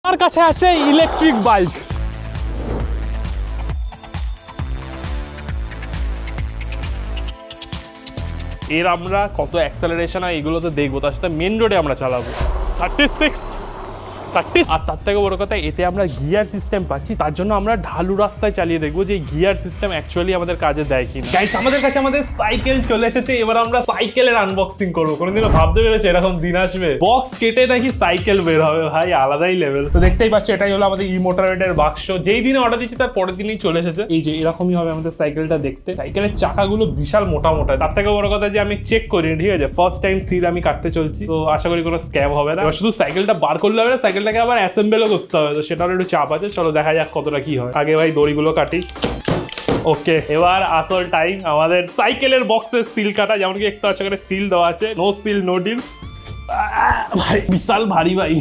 আমার কাছে আছে ইলেকট্রিক বাইক। এর আমরা কত অ্যাক্সেলারেশন হয় এগুলো তো দেখবো, তার সাথে মেন রোডে আমরা চালাবো 36 30। আর তার থেকে বড় কথা, এতে আমরা গিয়ার সিস্টেম পাচ্ছি, তার জন্য আমরা ঢালু রাস্তায় চালিয়ে দেখবো যে গিয়ার সিস্টেম অ্যাকচুয়ালি আমাদের কাজে দেয় কিনা। গাইস, আমাদের কাছে আমাদের সাইকেল চলে এসেছে, এবার আমরা সাইকেলের আনবক্সিং করবো। কোনোদিনও ভাবতে পেরেছে এরকম দিন আসবে? বক্স কেটে নাকি সাইকেল বের হবে, ভাই আলাদাই লেভেল। তো দেখতেই পাচ্ছ, এটাই হলো আমাদের ইমোটরেটের বাক্স। যেই দিনে অর্ডার দিচ্ছি তার পরের দিনই চলে এসেছে। এই যে এরকমই হবে আমাদের সাইকেলটা দেখতে। সাইকেলের চাকাগুলো বিশাল মোটা মোটা। তার থেকে বড় কথা যে আমি চেক করি, ঠিক আছে, ফার্স্ট টাইম সিল আমি কাটতে চলছি, তো আশা করি কোনো স্ক্যাম হবে না। এবার শুধু সাইকেলটা বার করলে হবে না, সাইকেলটাকে আবার অ্যাসেম্বল করতে হবে, তো সেটার একটু চাপ আছে। চলো দেখা যাক কতটা কি হয়। আগে ভাই দড়িগুলো কাটি। ওকে, এবার আসল টাইম আমাদের সাইকেলের বক্সের সিল কাটা। যেমন কি একটু আছে সিল দেওয়া আছে, নো সিল নো ডিল। ভাই বিশাল ভারী ভাই।